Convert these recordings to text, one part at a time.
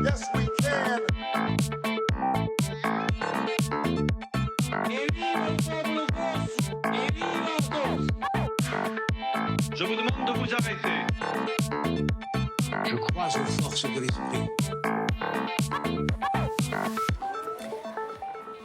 Yes, we can. Je vous demande de vous arrêter. Je crois aux forces de l'esprit.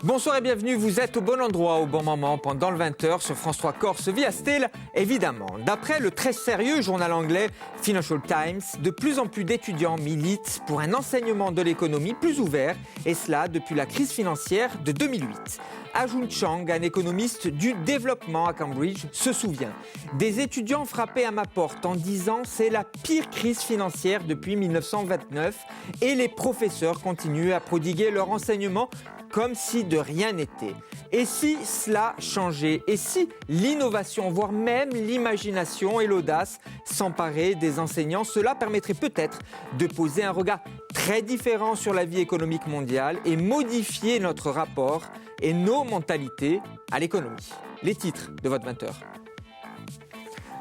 Bonsoir et bienvenue, vous êtes au bon endroit, au bon moment, pendant le 20h sur France 3 Corse via Steel, évidemment. D'après le très sérieux journal anglais Financial Times, de plus en plus d'étudiants militent pour un enseignement de l'économie plus ouvert, et cela depuis la crise financière de 2008. Ajun Chang, un économiste du développement à Cambridge, se souvient. Des étudiants frappaient à ma porte en disant « c'est la pire crise financière depuis 1929 » et les professeurs continuent à prodiguer leur enseignement comme si de rien n'était. Et si cela changeait? Et si l'innovation, voire même l'imagination et l'audace s'emparaient des enseignants? Cela permettrait peut-être de poser un regard très différent sur la vie économique mondiale et modifier notre rapport et nos mentalités à l'économie. Les titres de votre 20h.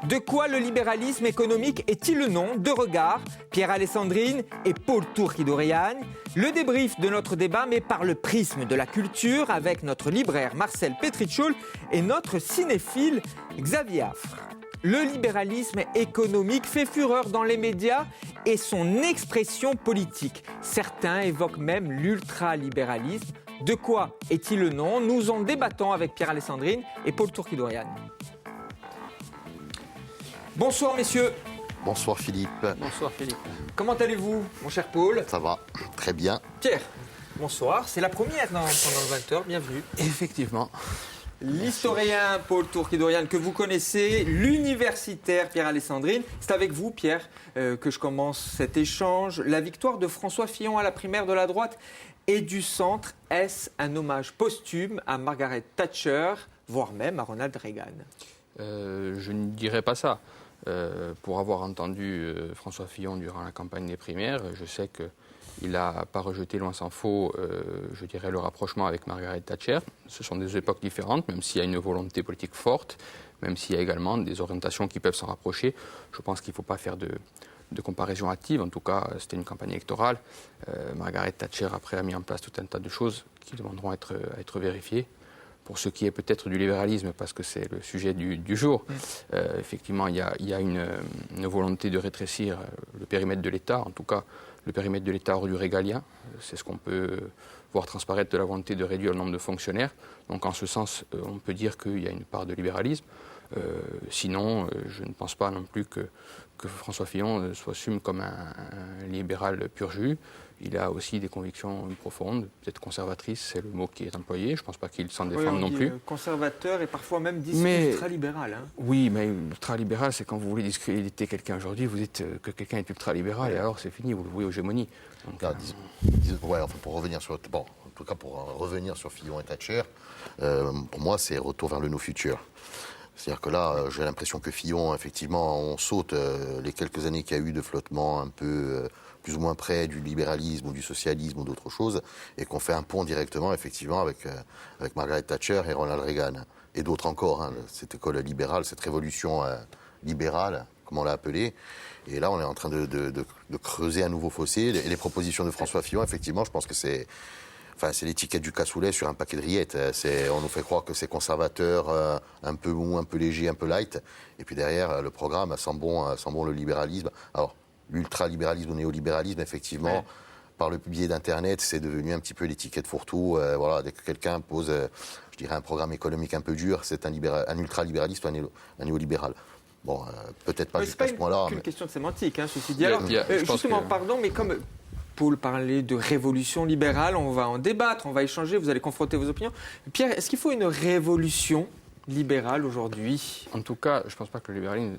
De quoi le libéralisme économique est-il le nom? Deux regards, Pierre Alessandrine et Paul Turchi-Dorian. Le débrief de notre débat, mais par le prisme de la culture, avec notre libraire Marcel Petrichoul et notre cinéphile Xavier Affre. Le libéralisme économique fait fureur dans les médias et son expression politique. Certains évoquent même l'ultralibéralisme. De quoi est-il le nom? Nous en débattons avec Pierre Alessandrine et Paul Turchi-Dorian. Bonsoir messieurs. Bonsoir Philippe. Bonsoir Philippe. Comment allez-vous, mon cher Paul? Ça va, très bien. Pierre, bonsoir. C'est la première pendant le 20h, bienvenue. Effectivement. L'historien Paul Turchi-Dorian que vous connaissez, l'universitaire Pierre Alessandrine. C'est avec vous, Pierre, que je commence cet échange. La victoire de François Fillon à la primaire de la droite et du centre, est-ce un hommage posthume à Margaret Thatcher, voire même à Ronald Reagan? Je ne dirais pas ça. Pour avoir entendu François Fillon durant la campagne des primaires, je sais qu'il n'a pas rejeté, loin s'en faut, je dirais, le rapprochement avec Margaret Thatcher. Ce sont des époques différentes, même s'il y a une volonté politique forte, même s'il y a également des orientations qui peuvent s'en rapprocher. Je pense qu'il ne faut pas faire de comparaison hâtive. En tout cas, c'était une campagne électorale. Margaret Thatcher, après, a mis en place tout un tas de choses qui demanderont à être vérifiées. Pour ce qui est peut-être du libéralisme, parce que c'est le sujet du jour, effectivement, il y a une volonté de rétrécir le périmètre de l'État, en tout cas le périmètre de l'État hors du régalien. C'est ce qu'on peut voir transparaître de la volonté de réduire le nombre de fonctionnaires. Donc en ce sens, on peut dire qu'il y a une part de libéralisme. Sinon, je ne pense pas non plus que François Fillon s'assume comme un libéral pur jus. Il a aussi des convictions profondes, peut-être conservatrices, c'est le mot qui est employé. Je ne pense pas qu'il s'en défende non plus. Conservateur et parfois même ultralibéral. Hein. Oui, mais ultralibéral, c'est quand vous voulez discréditer quelqu'un aujourd'hui, vous dites que quelqu'un est ultralibéral et alors c'est fini, vous le vouez aux gémonies. Donc, Pour revenir sur, en tout cas pour revenir sur Fillon et Thatcher, pour moi c'est retour vers le no future. C'est-à-dire que là, j'ai l'impression que Fillon, effectivement, on saute les quelques années qu'il y a eu de flottement un peu plus ou moins près du libéralisme ou du socialisme ou d'autres choses, et qu'on fait un pont directement, effectivement, avec Margaret Thatcher et Ronald Reagan, et d'autres encore, hein, cette école libérale, cette révolution libérale, comme on l'a appelée. Et là, on est en train de creuser un nouveau fossé. Et les propositions de François Fillon, effectivement, je pense que c'est l'étiquette du cassoulet sur un paquet de rillettes. On nous fait croire que c'est conservateur, un peu mou, un peu léger, un peu light. Et puis derrière, le programme sent bon le libéralisme. Alors, l'ultralibéralisme ou néolibéralisme, effectivement, par le biais d'Internet, c'est devenu un petit peu l'étiquette fourre-tout. Voilà, dès que quelqu'un pose, je dirais, un programme économique un peu dur, c'est un ultralibéraliste ou un néolibéral. Bon, peut-être pas jusqu'à ce point-là. C'est pas une question de sémantique, hein, ceci dit. Alors, justement, pardon, mais comme Paul parlait de révolution libérale, on va en débattre, on va échanger, vous allez confronter vos opinions. Pierre, est-ce qu'il faut une révolution libérale aujourd'hui? En tout cas, je ne pense pas que le libéralisme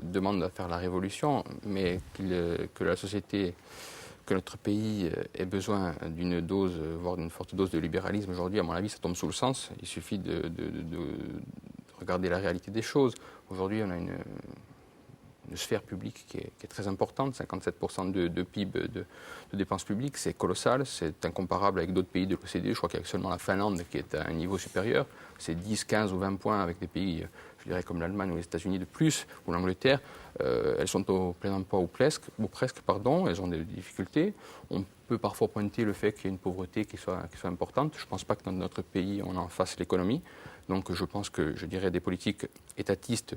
demande à faire la révolution, mais que la société, que notre pays ait besoin d'une dose, voire d'une forte dose de libéralisme aujourd'hui, à mon avis, ça tombe sous le sens. Il suffit de regarder la réalité des choses. Aujourd'hui, on a une sphère publique qui est très importante, 57% de PIB de dépenses publiques, c'est colossal, c'est incomparable avec d'autres pays de l'OCDE. Je crois qu'il y a seulement la Finlande qui est à un niveau supérieur. C'est 10, 15 ou 20 points avec des pays, je dirais comme l'Allemagne ou les États-Unis de plus, ou l'Angleterre, elles sont au plein emploi ou presque, elles ont des difficultés. On peut parfois pointer le fait qu'il y ait une pauvreté qui soit importante. Je ne pense pas que dans notre pays, on en fasse l'économie. Donc je pense que, je dirais, des politiques étatistes,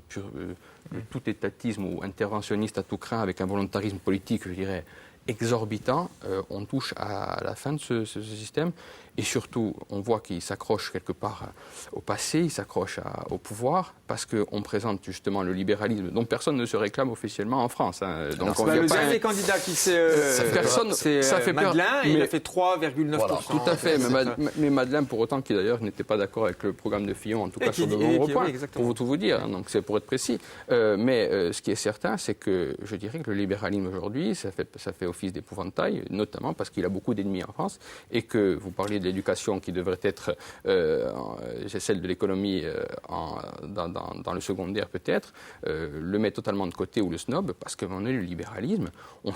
tout étatisme ou interventionniste à tout crin, avec un volontarisme politique, je dirais, exorbitant, on touche à la fin de ce système. Et surtout, on voit qu'il s'accroche quelque part au passé, il s'accroche au pouvoir, parce qu'on présente justement le libéralisme dont personne ne se réclame officiellement en France. Hein. Donc, le dernier candidat qui s'est... c'est Madeleine, et il a fait 3,9%. Voilà. Tout à fait, mais Madeleine, pour autant, qui d'ailleurs n'était pas d'accord avec le programme de Fillon, en tout cas sur de nombreux points, pour tout vous dire, hein, donc c'est pour être précis. Mais ce qui est certain, c'est que je dirais que le libéralisme aujourd'hui, ça fait office d'épouvantail, notamment parce qu'il a beaucoup d'ennemis en France, et que vous parliez de l'éducation qui devrait être celle de l'économie dans le secondaire peut-être, le met totalement de côté ou le snob, parce qu'à un moment donné, le libéralisme, on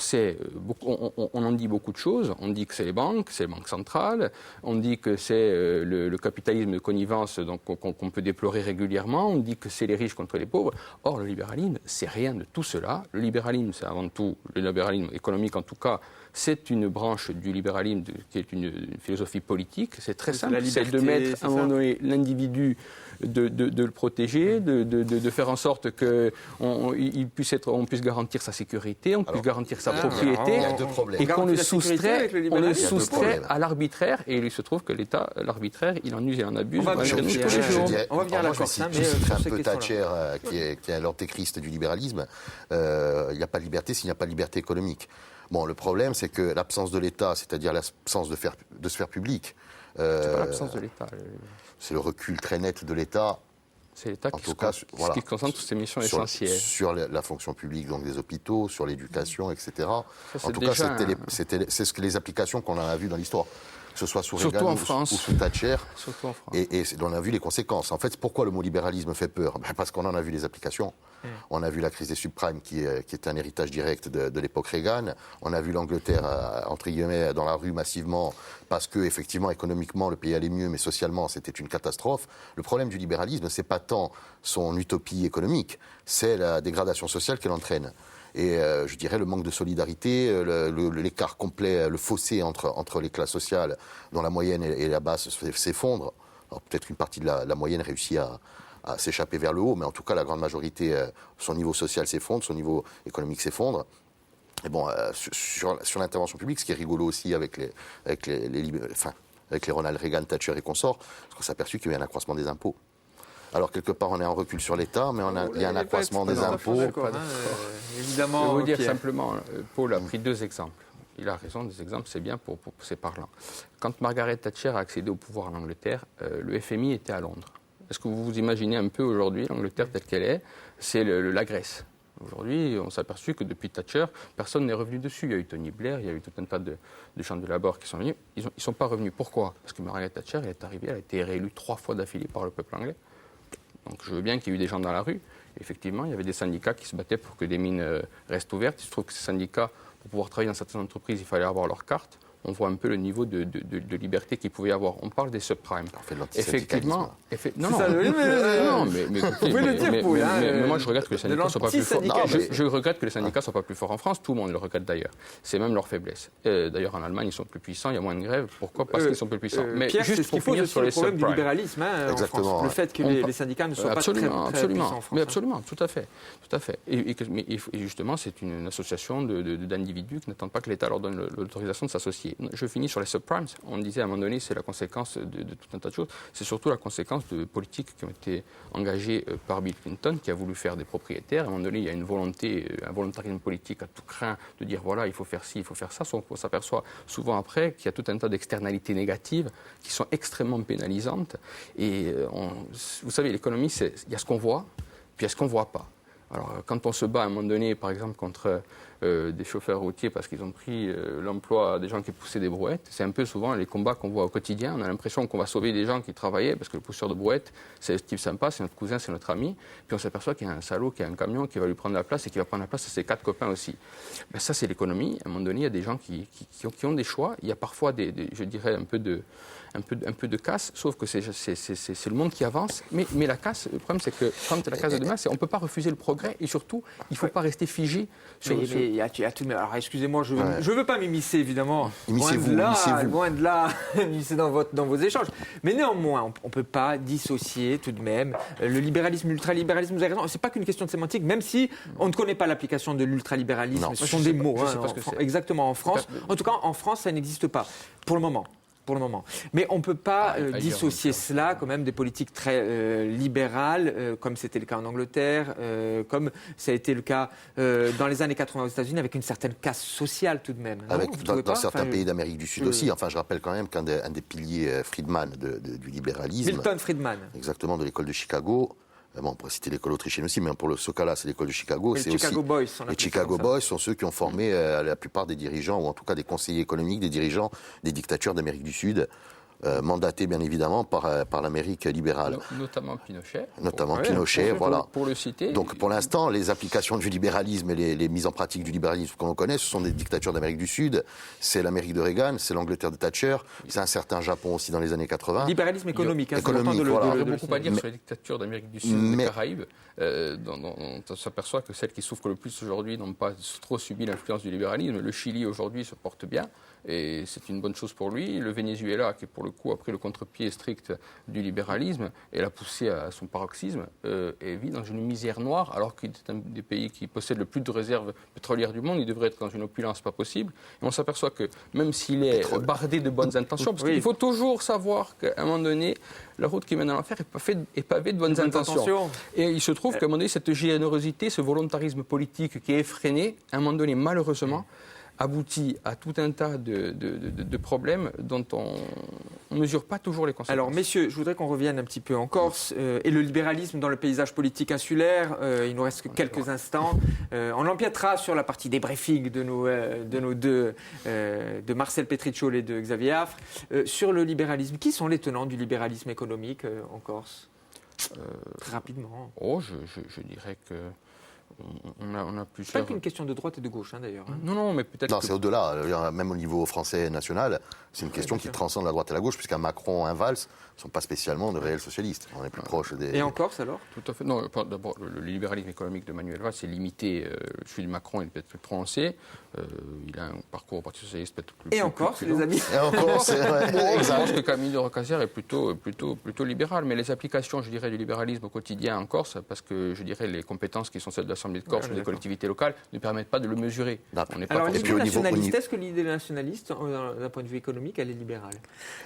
en dit beaucoup de choses. On dit que c'est les banques centrales, on dit que c'est le capitalisme de connivence qu'on peut déplorer régulièrement, on dit que c'est les riches contre les pauvres. Or, le libéralisme, c'est rien de tout cela. Le libéralisme, c'est avant tout, le libéralisme économique en tout cas, c'est une branche du libéralisme qui est une philosophie politique. C'est très simple, c'est de mettre à un moment donné l'individu, de le protéger, de faire en sorte qu'on puisse garantir sa sécurité, on puisse garantir sa propriété, et qu'on le soustrait à l'arbitraire. Et il se trouve que l'État, l'arbitraire, il en use et en abuse. On va venir à la Corse. Je citerai un peu Thatcher, qui est l'antéchrist du libéralisme. Il n'y a pas de liberté s'il n'y a pas de liberté économique. Bon, le problème, c'est que l'absence de l'État, c'est-à-dire l'absence de sphère publique... c'est pas l'absence de l'État. C'est le recul très net de l'État. C'est l'État qui concentre toutes ces missions essentielles. Sur la fonction publique, donc des hôpitaux, sur l'éducation, etc. En tout cas, c'est ce que les applications qu'on en a vues dans l'histoire. Que ce soit sous Reagan ou sous Thatcher. Surtout en France. Et on a vu les conséquences. En fait, pourquoi le mot libéralisme fait peur ? Parce qu'on en a vu les applications. On a vu la crise des subprimes qui est un héritage direct de l'époque Reagan. On a vu l'Angleterre, entre guillemets, dans la rue massivement, parce que, effectivement, économiquement, le pays allait mieux, mais socialement, c'était une catastrophe. Le problème du libéralisme, c'est pas tant son utopie économique, c'est la dégradation sociale qu'elle entraîne. Et je dirais le manque de solidarité, l'écart complet, le fossé entre les classes sociales, dont la moyenne et la basse s'effondrent. Alors peut-être une partie de la moyenne réussit à s'échapper vers le haut, mais en tout cas la grande majorité, son niveau social s'effondre, son niveau économique s'effondre. Et bon, sur l'intervention publique, ce qui est rigolo aussi avec les Ronald Reagan, Thatcher et consorts, c'est qu'on s'est aperçu qu'il y avait un accroissement des impôts. Alors, quelque part, on est en recul sur l'État, mais il y a un accroissement des impôts. Évidemment. Je vais vous dire simplement, Paul a pris 2 exemples. Il a raison, des exemples, c'est bien, c'est parlant. Quand Margaret Thatcher a accédé au pouvoir en Angleterre, le FMI était à Londres. Est-ce que vous vous imaginez un peu aujourd'hui, l'Angleterre telle qu'elle est, c'est la Grèce. Aujourd'hui, on s'est aperçu que depuis Thatcher, personne n'est revenu dessus. Il y a eu Tony Blair, il y a eu tout un tas de gens de Labour qui sont venus. Ils ne sont pas revenus. Pourquoi ? Parce que Margaret Thatcher, elle est arrivée, elle a été réélue 3 fois d'affilée par le peuple anglais. Donc je veux bien qu'il y ait eu des gens dans la rue. Effectivement, il y avait des syndicats qui se battaient pour que des mines restent ouvertes. Il se trouve que ces syndicats, pour pouvoir travailler dans certaines entreprises, il fallait avoir leur carte. On voit un peu le niveau de liberté qu'il pouvait y avoir. On parle des subprimes. Effectivement. Mais moi, je regrette que les syndicats ne soient pas plus forts. Je regrette que les syndicats ne soient pas plus forts en France. Tout le monde le regrette d'ailleurs. C'est même leur faiblesse. D'ailleurs, en Allemagne, ils sont plus puissants. Il y a moins de grèves. Pourquoi ? Parce qu'ils sont plus puissants. Mais Pierre, juste pour finir sur les problème du libéralisme en France. Le fait que les syndicats ne soient pas très puissants en France. Mais absolument, tout à fait. Et justement, c'est une association d'individus qui n'attendent pas que l'État leur donne l'autorisation de s'associer. Je finis sur les subprimes. On disait à un moment donné, c'est la conséquence de tout un tas de choses. C'est surtout la conséquence de politiques qui ont été engagées par Bill Clinton, qui a voulu faire des propriétaires. À un moment donné, il y a une volonté, un volontarisme politique à tout crin de dire voilà, il faut faire ci, il faut faire ça. On s'aperçoit souvent après qu'il y a tout un tas d'externalités négatives qui sont extrêmement pénalisantes. Et vous savez, l'économie, il y a ce qu'on voit, puis il y a ce qu'on ne voit pas. Alors, quand on se bat à un moment donné, par exemple, contre des chauffeurs routiers parce qu'ils ont pris l'emploi des gens qui poussaient des brouettes, c'est un peu souvent les combats qu'on voit au quotidien. On a l'impression qu'on va sauver des gens qui travaillaient parce que le pousseur de brouette, c'est un type sympa, c'est notre cousin, c'est notre ami. Puis on s'aperçoit qu'il y a un salaud qui a un camion qui va lui prendre la place et qui va prendre la place à ses 4 copains aussi. Ben ça, c'est l'économie. À un moment donné, il y a des gens qui ont des choix. Il y a parfois, je dirais, un peu de casse, sauf que c'est le monde qui avance. Mais la casse, le problème, c'est que quand la casse de demain, on ne peut pas refuser le progrès et surtout, il ne faut pas rester figé sur... Mais il y a tout de même. Alors, excusez-moi, je ne veux pas m'immiscer, évidemment. Immiscez-vous. Loin de là, m'immiscer dans vos échanges. Mais néanmoins, on ne peut pas dissocier tout de même le libéralisme, l'ultralibéralisme. Vous avez raison, ce n'est pas qu'une question de sémantique, même si on ne connaît pas l'application de l'ultralibéralisme. Non, ce sont des mots. Je sais pas ce que c'est. Exactement, en France. En tout cas, en France, ça n'existe pas, pour le moment. Mais on ne peut pas dissocier cela quand même des politiques très libérales, comme c'était le cas en Angleterre, comme ça a été le cas dans les années 80 aux États-Unis, avec une certaine casse sociale tout de même. Dans certains pays d'Amérique du Sud aussi. Enfin, je rappelle quand même qu'un des piliers Friedman du libéralisme... Milton Friedman. Exactement, de l'école de Chicago... Bon, on pourrait citer l'école autrichienne aussi, mais pour ce cas-là, c'est l'école de Chicago. Les Chicago Boys. Les Chicago Boys sont ceux qui ont formé la plupart des dirigeants, ou en tout cas des conseillers économiques, des dirigeants des dictatures d'Amérique du Sud, mandatés bien évidemment par l'Amérique libérale. Notamment Pinochet. Pinochet, voilà. Pour le citer. Donc pour l'instant, les applications du libéralisme et les mises en pratique du libéralisme qu'on connaît, ce sont des dictatures d'Amérique du Sud. C'est l'Amérique de Reagan, c'est l'Angleterre de Thatcher, c'est un certain Japon aussi dans les années 80. Libéralisme économique. Il y a beaucoup à dire sur les dictatures d'Amérique du Sud, des Caraïbes. On s'aperçoit que celles qui souffrent le plus aujourd'hui n'ont pas trop subi l'influence du libéralisme. Le Chili aujourd'hui se porte bien et c'est une bonne chose pour lui. Le Venezuela, qui pour le coup a pris le contre-pied strict du libéralisme et l'a poussé à son paroxysme, vit dans une misère noire alors qu'il est un des pays qui possède le plus de réserves pétrolières du monde. Il devrait être dans une opulence pas possible. Et on s'aperçoit que même s'il est bardé de bonnes intentions, parce qu'il faut toujours savoir qu'à un moment donné, la route qui mène à l'enfer est pavée de bonnes intentions. Et il se trouve qu'à un moment donné, cette générosité, ce volontarisme politique qui est effréné, à un moment donné, malheureusement, aboutit à tout un tas de problèmes dont on ne mesure pas toujours les conséquences. Alors, messieurs, je voudrais qu'on revienne un petit peu en Corse et le libéralisme dans le paysage politique insulaire. Il nous reste que quelques instants. On empiétera sur la partie débriefing de nos deux, de Marcel Petricciol et de Xavier Affre. Sur le libéralisme, qui sont les tenants du libéralisme économique en Corse ? Très rapidement. Je dirais que on a plusieurs... C'est pas qu'une question de droite et de gauche, d'ailleurs. Non, mais peut-être. Non, c'est au-delà. Même au niveau français national, c'est une question qui transcende la droite et la gauche, puisqu'un Macron, un Valls ne sont pas spécialement de réels socialistes. On est plus proche des. Et en Corse, alors ? Tout à fait. Non, d'abord, le libéralisme économique de Manuel Valls est limité. Celui de Macron, il est peut-être plus prononcé. Il a un parcours au Parti socialiste peut-être plus. Et en Corse, les amis ? Et en Corse, c'est vrai. Je pense que Camille de Rocasière est plutôt libéral. Mais les applications, je dirais, du libéralisme au quotidien en Corse, parce que je dirais les compétences qui sont celles de l'Assemblée de Corse ou des collectivités locales ne permettent pas de le mesurer. Alors, l'idée nationaliste, est-ce que l'idée nationaliste, d'un point de vue économique, elle est libérale ?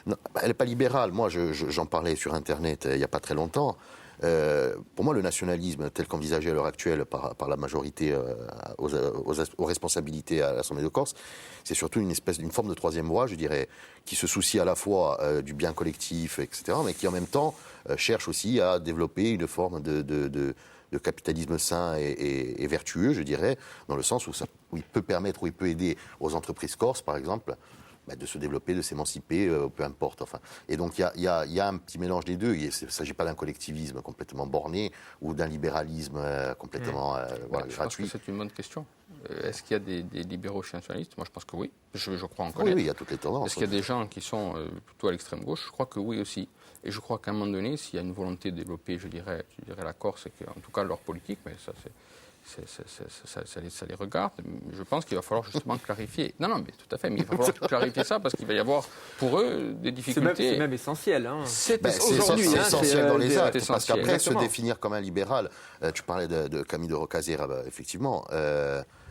Non, elle n'est pas libérale. Moi, j'en parlais sur Internet il n'y a pas très longtemps. Pour moi, le nationalisme, tel qu'envisagé à l'heure actuelle par la majorité aux responsabilités à l'Assemblée de Corse, c'est surtout une forme de troisième voie, je dirais, qui se soucie à la fois du bien collectif, etc., mais qui en même temps cherche aussi à développer une forme de capitalisme sain et vertueux, je dirais, dans le sens où il peut permettre, où il peut aider aux entreprises corses, par exemple, de se développer, de s'émanciper, peu importe. Enfin. Et donc il y a un petit mélange des deux. Il ne s'agit pas d'un collectivisme complètement borné ou d'un libéralisme complètement gratuit. Je pense que c'est une bonne question. Est-ce qu'il y a des libéraux nationalistes ? Moi, je pense que oui. Je crois en connaître. Oui, il y a toutes les tendances. Est-ce qu'il y a des gens qui sont plutôt à l'extrême gauche ? Je crois que oui aussi. Et je crois qu'à un moment donné, s'il y a une volonté de développer, je dirais la Corse, et en tout cas leur politique, mais ça ça les regarde. Je pense qu'il va falloir justement clarifier. Non, mais tout à fait, mais il va falloir clarifier ça parce qu'il va y avoir pour eux des difficultés. C'est même essentiel. Hein. C'est essentiel dans les actes, parce qu'après, se Exactement. définir comme un libéral, tu parlais de Camille de Rocasière, effectivement.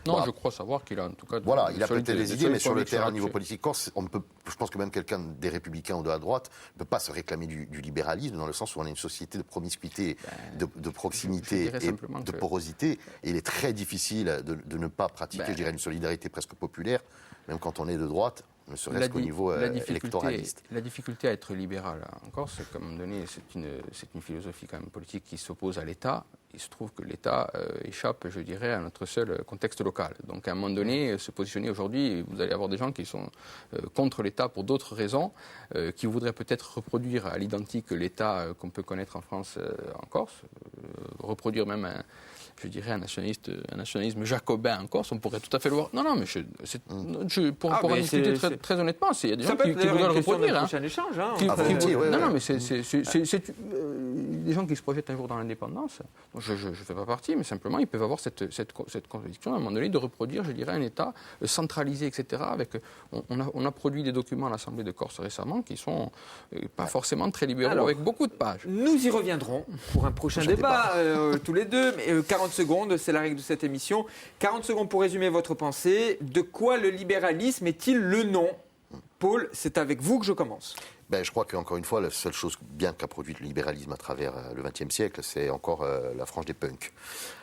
Non, je crois savoir qu'il a en tout cas... Voilà, il a peut-être des idées, mais sur le terrain, au niveau actuel. politique corse, je pense que même quelqu'un des Républicains ou de la droite ne peut pas se réclamer du libéralisme, dans le sens où on est une société de promiscuité, de proximité et de porosité. Et il est très difficile de ne pas pratiquer, je dirais, une solidarité presque populaire, même quand on est de droite, ne serait-ce qu'au niveau électoraliste. La difficulté à être libéral en Corse, c'est qu'à un moment donné, c'est une philosophie quand même politique qui s'oppose à l'État. il se trouve que l'État échappe, je dirais, à notre seul contexte local. Donc à un moment donné, se positionner aujourd'hui, vous allez avoir des gens qui sont contre l'État pour d'autres raisons, qui voudraient peut-être reproduire à l'identique l'État qu'on peut connaître en France, en Corse, reproduire même un nationalisme jacobin en Corse, on pourrait tout à fait le voir. Non, mais pour en discuter très honnêtement, il y a des gens qui voudraient le reproduire. Prochain échange. Hein, non, mais c'est des gens qui se projettent un jour dans l'indépendance. Je ne fais pas partie, mais simplement, ils peuvent avoir cette conviction à un moment donné de reproduire, je dirais, un État centralisé, etc. On a produit des documents à l'Assemblée de Corse récemment qui sont pas forcément très libéraux, avec beaucoup de pages. Nous y reviendrons pour un prochain débat tous les deux. Mais 40 secondes, c'est la règle de cette émission. 40 secondes pour résumer votre pensée. De quoi le libéralisme est-il le nom ? Paul, c'est avec vous que je commence. Je crois qu'encore une fois, la seule chose bien qu'a produit le libéralisme à travers le XXe siècle, c'est encore la frange des punks,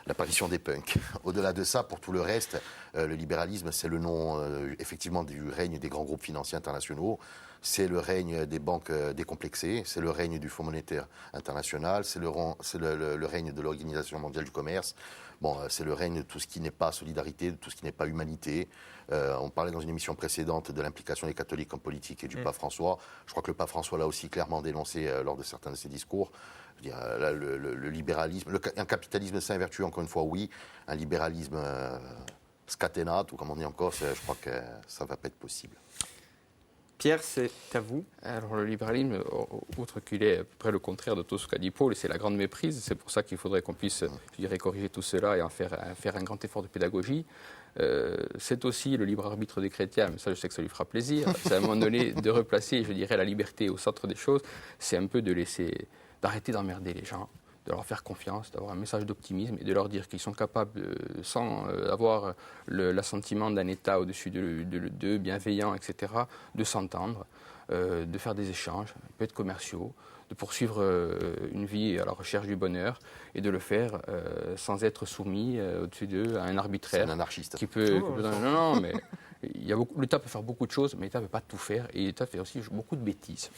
l'apparition des punks. Au-delà de ça, pour tout le reste, le libéralisme, c'est le nom effectivement du règne des grands groupes financiers internationaux, c'est le règne des banques décomplexées, c'est le règne du Fonds monétaire international, c'est le règne de l'Organisation mondiale du commerce. C'est le règne de tout ce qui n'est pas solidarité, de tout ce qui n'est pas humanité. On parlait dans une émission précédente de l'implication des catholiques en politique et du pape François. Je crois que le pape François l'a aussi clairement dénoncé lors de certains de ses discours. Je veux dire, là, le libéralisme, un capitalisme sain et vertueux, encore une fois, oui. Un libéralisme scatenato, comme on dit en Corse, je crois que ça ne va pas être possible. Pierre, c'est à vous. Alors le libéralisme, outre qu'il est à peu près le contraire de tout ce qu'a dit Paul, c'est la grande méprise. C'est pour ça qu'il faudrait qu'on puisse, je dirais, corriger tout cela et en faire un grand effort de pédagogie. C'est aussi le libre arbitre des chrétiens, mais ça, je sais que ça lui fera plaisir. C'est à un moment donné de replacer, je dirais, la liberté au centre des choses. C'est un peu d'arrêter d'emmerder les gens, de leur faire confiance, d'avoir un message d'optimisme et de leur dire qu'ils sont capables, sans avoir l'assentiment d'un État au-dessus d'eux, bienveillant, etc., de s'entendre, de faire des échanges, peut-être commerciaux, de poursuivre une vie à la recherche du bonheur et de le faire sans être soumis au-dessus d'eux à un arbitraire. C'est un anarchiste. Non, mais l'État peut faire beaucoup de choses, mais l'État ne peut pas tout faire et l'État fait aussi beaucoup de bêtises.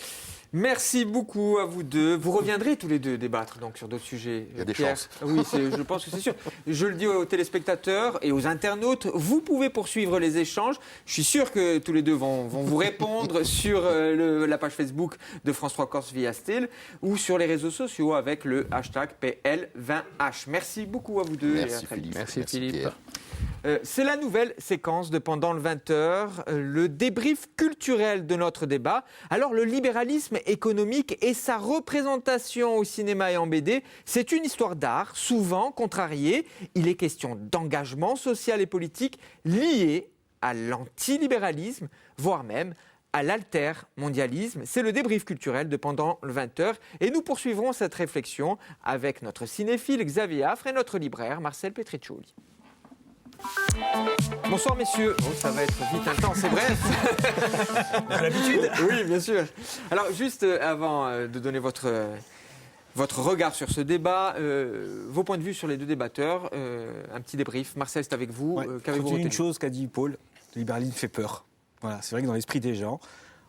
Merci beaucoup à vous deux. Vous reviendrez tous les deux débattre donc, sur d'autres sujets. Il y a des Pierre. chances. Oui, je pense que c'est sûr. Je le dis aux téléspectateurs et aux internautes, vous pouvez poursuivre les échanges. Je suis sûr que tous les deux vont vous répondre sur la page Facebook de France 3 Corse via Still ou sur les réseaux sociaux avec le hashtag PL20H. Merci beaucoup à vous deux. Merci Philippe. Merci Philippe. Pierre. C'est la nouvelle séquence de Pendant le 20h, le débrief culturel de notre débat. Alors, le libéralisme économique et sa représentation au cinéma et en BD, c'est une histoire d'art, souvent contrariée. Il est question d'engagement social et politique lié à l'antilibéralisme, voire même à l'altermondialisme. C'est le débrief culturel de Pendant le 20h. Et nous poursuivrons cette réflexion avec notre cinéphile Xavier Affre et notre libraire Marcel Petriccioli. Bonsoir messieurs. Oh, ça va être vite intense et bref. À l'habitude. Oui, bien sûr. Alors juste avant de donner votre regard sur ce débat, vos points de vue sur les deux débatteurs, un petit débrief. Marcel, c'est avec vous. Ouais, Qu'avez-vous une retenu ? chose qu'a dit Paul, le libéralisme fait peur. Voilà, c'est vrai que dans l'esprit des gens,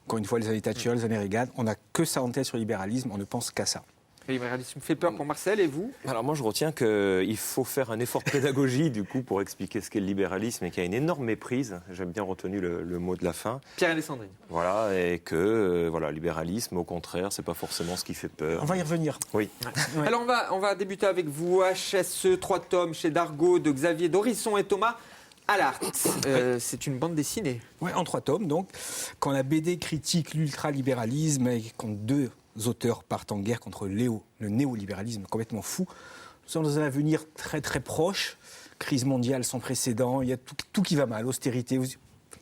encore une fois, les années Thatcher, les années Reagan, on n'a que ça en tête sur le libéralisme, on ne pense qu'à ça. Le libéralisme fait peur pour Marcel et vous ? Alors moi je retiens qu'il faut faire un effort de pédagogie du coup pour expliquer ce qu'est le libéralisme et qu'il y a une énorme méprise, j'aime bien retenu le mot de la fin. Pierre Alessandrine. Voilà, et que libéralisme au contraire c'est pas forcément ce qui fait peur. On va y revenir. Oui. Ouais. Alors on va débuter avec vous. HSE 3 tomes chez Dargaud de Xavier Dorisson et Thomas Allard. C'est une bande dessinée. Ouais, en 3 tomes donc. Quand la BD critique l'ultralibéralisme et quand deux auteurs partent en guerre contre le néolibéralisme complètement fou, nous sommes dans un avenir très très proche, crise mondiale sans précédent, il y a tout qui va mal, austérité. Vous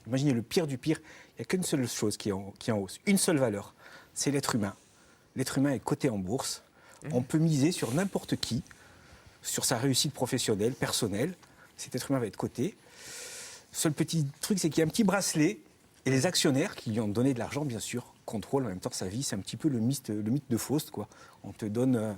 imaginez le pire du pire, il n'y a qu'une seule chose qui est en hausse, une seule valeur, c'est l'être humain. L'être humain est coté en bourse, on peut miser sur n'importe qui, sur sa réussite professionnelle, personnelle, cet être humain va être coté. Seul petit truc, c'est qu'il y a un petit bracelet, et les actionnaires qui lui ont donné de l'argent, bien sûr, contrôlent en même temps sa vie. C'est un petit peu le mythe de Faust, quoi. On te donne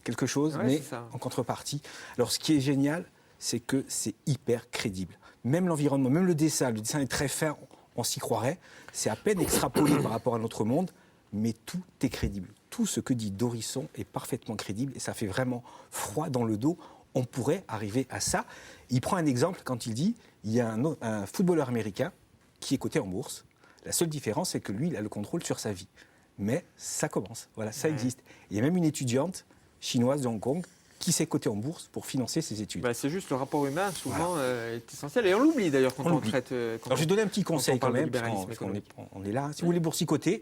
quelque chose, mais en contrepartie. Alors, ce qui est génial, c'est que c'est hyper crédible. Même l'environnement, même le dessin est très fin, on s'y croirait. C'est à peine extrapolé par rapport à notre monde, mais tout est crédible. tout ce que dit Dorisson est parfaitement crédible et ça fait vraiment froid dans le dos. On pourrait arriver à ça. Il prend un exemple quand il dit il y a un footballeur américain qui est coté en bourse. La seule différence, c'est que lui, il a le contrôle sur sa vie. Mais ça commence, voilà, ça existe. Il y a même une étudiante chinoise de Hong Kong qui s'est cotée en bourse pour financer ses études. C'est juste le rapport humain, souvent, est essentiel. Et on l'oublie d'ailleurs quand on traite. Alors, je vais donner un petit conseil quand même, parce qu'on est là. Si vous voulez boursicoter,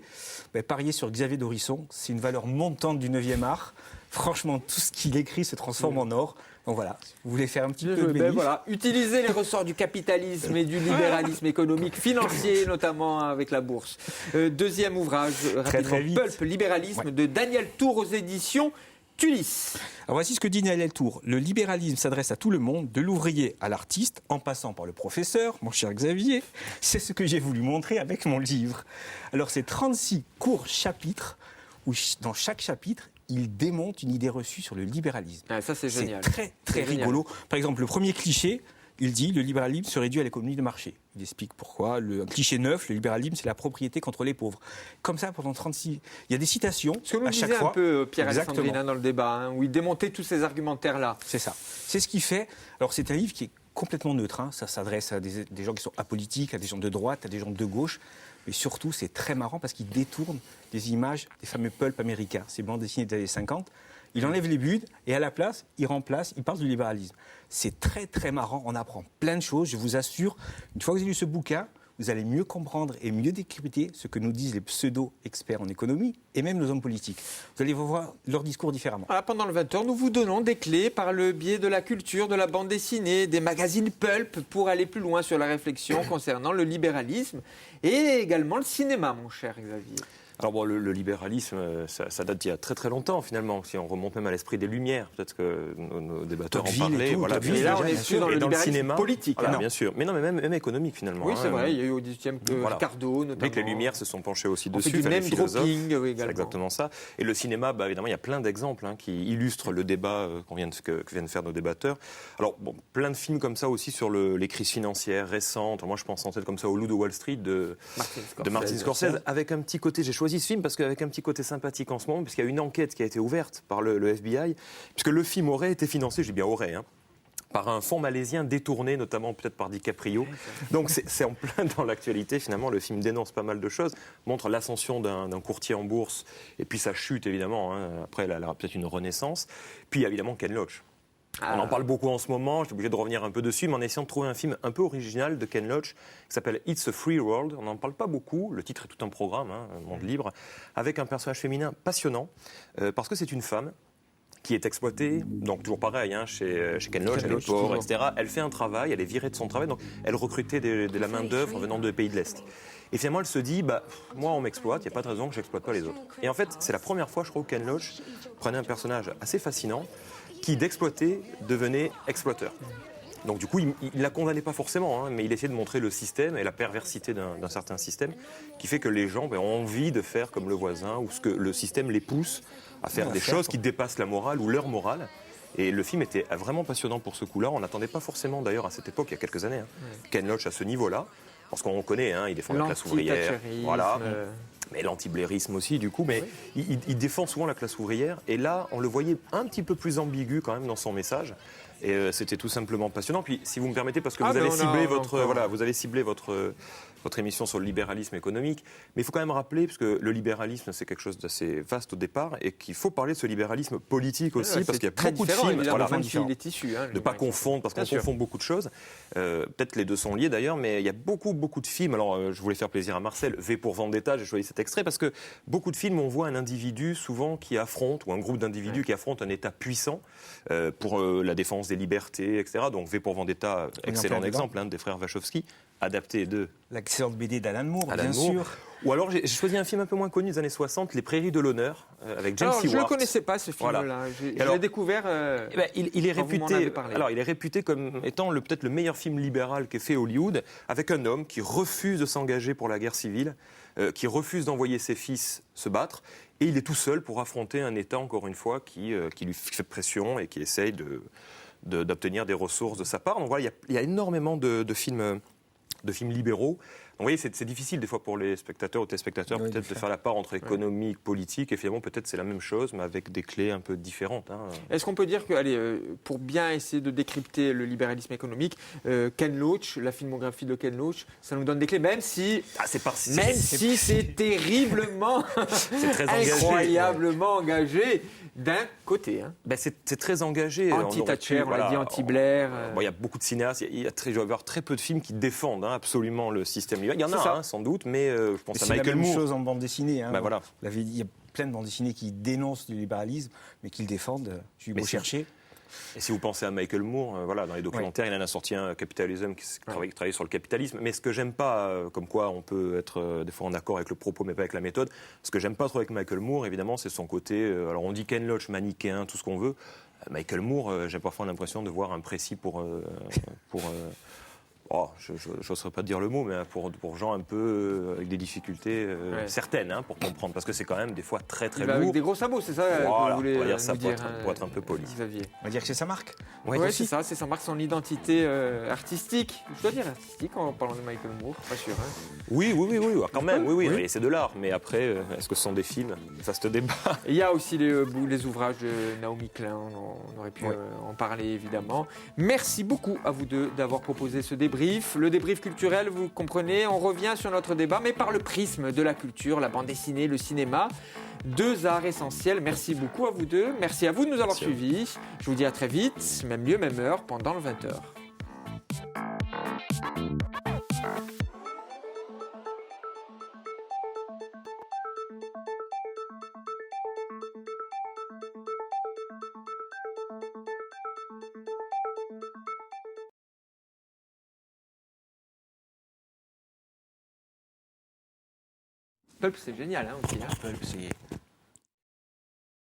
pariez sur Xavier Dorisson. C'est une valeur montante du 9e art. Franchement, tout ce qu'il écrit se transforme en or. Donc voilà, vous voulez faire un petit peu de bénéfice. Utiliser les ressorts du capitalisme et du libéralisme économique, financier, notamment avec la bourse. Deuxième ouvrage, rapidement, Pulp, libéralisme, de Daniel Tour aux éditions Tulis. Alors voici ce que dit Daniel Tour. Le libéralisme s'adresse à tout le monde, de l'ouvrier à l'artiste, en passant par le professeur, mon cher Xavier. C'est ce que j'ai voulu montrer avec mon livre. Alors c'est 36 courts chapitres, où dans chaque chapitre, il démonte une idée reçue sur le libéralisme. Ça, c'est génial. C'est très rigolo. Par exemple, le premier cliché, il dit le libéralisme se réduit à l'économie de marché. Il explique pourquoi. Un cliché neuf, le libéralisme, c'est la propriété contre les pauvres. Comme ça, pendant 36... Il y a des citations ce que nous à chaque fois. Un peu Pierre Alexandrine dans le débat, où il démontait tous ces argumentaires-là. C'est ça. C'est ce qu'il fait. Alors, c'est un livre qui est complètement neutre. Ça s'adresse à des gens qui sont apolitiques, à des gens de droite, à des gens de gauche. Mais surtout, c'est très marrant parce qu'il détourne des images des fameux pulp américains, ces bandes dessinées des années 50. Il enlève les buts et à la place, il parle du libéralisme. C'est très, très marrant. On apprend plein de choses. Je vous assure, une fois que vous avez lu ce bouquin, vous allez mieux comprendre et mieux décrypter ce que nous disent les pseudo-experts en économie et même nos hommes politiques. Vous allez voir leur discours différemment. Voilà, pendant le 20h, nous vous donnons des clés par le biais de la culture, de la bande dessinée, des magazines pulp pour aller plus loin sur la réflexion concernant le libéralisme et également le cinéma, mon cher Xavier. Alors le libéralisme, ça date d'il y a très très longtemps finalement. Si on remonte même à l'esprit des Lumières, peut-être que nos débatteurs en parlaient. Et là, on est plus dans le libéralisme cinéma, politique. Voilà, bien sûr. Mais non, mais même économique finalement. Oui, c'est vrai. Il y a eu au 18e Ricardo, notamment. Dès que les Lumières se sont penchées aussi on dessus, fait du name dropping également. C'est exactement ça. Et le cinéma, évidemment, il y a plein d'exemples qui illustrent le débat que viennent de faire nos débatteurs. Alors, plein de films comme ça aussi sur les crises financières récentes. Moi, je pense en tête comme ça au Loup de Wall Street de Martin Scorsese, avec un petit côté. J'ai choisi ce film parce qu'avec un petit côté sympathique en ce moment, puisqu'il y a une enquête qui a été ouverte par le FBI, puisque le film aurait été financé, je dis bien aurait, par un fonds malaisien détourné, notamment peut-être par DiCaprio. Donc c'est en plein dans l'actualité, finalement, le film dénonce pas mal de choses, montre l'ascension d'un courtier en bourse, et puis sa chute, évidemment, après elle aura peut-être une renaissance, puis évidemment Ken Loach. On en parle beaucoup en ce moment, je suis obligé de revenir un peu dessus, mais en essayant de trouver un film un peu original de Ken Loach, qui s'appelle It's a Free World. On n'en parle pas beaucoup, le titre est tout un programme, un monde libre, avec un personnage féminin passionnant, parce que c'est une femme qui est exploitée, donc toujours pareil, chez Ken Loach, elle est pauvre, etc. Elle fait un travail, elle est virée de son travail, donc elle recrutait de la main-d'œuvre venant de pays de l'Est. Et finalement, elle se dit, moi, on m'exploite, il n'y a pas de raison que je n'exploite pas les autres. Et en fait, c'est la première fois, je crois, que Ken Loach prenait un personnage assez fascinant, qui d'exploiter devenait exploiteur. Donc du coup, il ne la condamnait pas forcément, mais il essayait de montrer le système et la perversité d'un certain système qui fait que les gens ont envie de faire comme le voisin ou ce que le système les pousse à faire des choses qui dépassent la morale ou leur morale. Et le film était vraiment passionnant pour ce coup-là. On n'attendait pas forcément d'ailleurs à cette époque, il y a quelques années, Ken Loach à ce niveau-là. Parce qu'on connaît, il défend la classe ouvrière. Voilà. Mais l'anti-blairisme aussi, du coup. Mais il défend souvent la classe ouvrière. Et là, on le voyait un petit peu plus ambigu quand même dans son message. Et c'était tout simplement passionnant. Puis, si vous me permettez, parce que vous avez ciblé votre émission sur le libéralisme économique. Mais il faut quand même rappeler, parce que le libéralisme, c'est quelque chose d'assez vaste au départ, et qu'il faut parler de ce libéralisme politique aussi, parce qu'il y a beaucoup de films. De ne pas confondre, parce qu'on confond beaucoup de choses. Peut-être les deux sont liés d'ailleurs, mais il y a beaucoup de films. Alors, je voulais faire plaisir à Marcel. V pour Vendetta, j'ai choisi cet extrait, parce que beaucoup de films, on voit un individu souvent qui affronte, ou un groupe d'individus qui affrontent un État puissant pour la défense des libertés, etc. Donc V pour Vendetta, excellent exemple des frères Wachowski, adapté de l'excellente BD d'Alan Moore, bien sûr. Ou alors j'ai choisi un film un peu moins connu des années 60, Les Prairies de l'honneur, avec James Stewart. Je ne le connaissais pas, ce film-là. Voilà. Je l'ai découvert. Il est réputé comme étant peut-être le meilleur film libéral qu'ait fait Hollywood, avec un homme qui refuse de s'engager pour la guerre civile, qui refuse d'envoyer ses fils se battre, et il est tout seul pour affronter un État, encore une fois, qui lui fait pression et qui essaye d'obtenir des ressources de sa part. Donc voilà, il y a énormément de films libéraux. vous voyez, c'est difficile des fois pour les spectateurs ou téléspectateurs Oui, peut-être de faire la part entre économique, politique, et finalement peut-être c'est la même chose, mais avec des clés un peu différentes. Hein. Est-ce qu'on peut dire que, allez, pour bien essayer de décrypter le libéralisme économique, Ken Loach, la filmographie de Ken Loach, ça nous donne des clés, même si c'est terriblement, c'est très engagé, incroyablement engagé d'un côté. Hein. Ben c'est très engagé. Anti-Thatcher, on l'a dit, anti-Blair. Bon, il y a beaucoup de cinéastes, il doit y avoir très peu de films qui défendent absolument le système libéral. Il y en a sans doute, mais je pense à Michael Moore. C'est la même chose en bande dessinée. Hein. Ben voilà. Il y a plein de bandes dessinées qui dénoncent le libéralisme, mais qui le défendent. Je vais chercher. Et si vous pensez à Michael Moore, voilà, dans les documentaires, il en a sorti un, Capitalism, qui travaille sur le capitalisme. Mais ce que j'aime pas, comme quoi on peut être des fois en accord avec le propos, mais pas avec la méthode, ce que j'aime pas trop avec Michael Moore, évidemment, c'est son côté. Alors on dit Ken Loach, manichéen, tout ce qu'on veut. Michael Moore, j'ai parfois l'impression de voir un précis pour je n'oserais pas dire le mot, mais pour gens un peu avec des difficultés certaines, pour comprendre, parce que c'est quand même des fois très très lourd. Avec des gros sabots, c'est ça que vous voulez dire ça nous dire, pour être un peu poli. Xavier. On va dire que c'est sa marque. Oui, c'est ça, c'est sa marque, son identité artistique. Je dois dire artistique en parlant de Michael Moore, pas sûr. Hein. Oui, quand même, oui. C'est de l'art, mais après, est-ce que ce sont des films? Ça se débat. Il y a aussi les ouvrages de Naomi Klein, on aurait pu en parler évidemment. Merci beaucoup à vous deux d'avoir proposé ce débrief. Le débrief culturel, vous comprenez, on revient sur notre débat, mais par le prisme de la culture, la bande dessinée, le cinéma. 2 arts essentiels. Merci beaucoup à vous deux. Merci à vous de nous avoir suivis. Je vous dis à très vite, même lieu, même heure, pendant le 20h. Pulp, c'est génial, hein, aussi. Hein. Pulp, c'est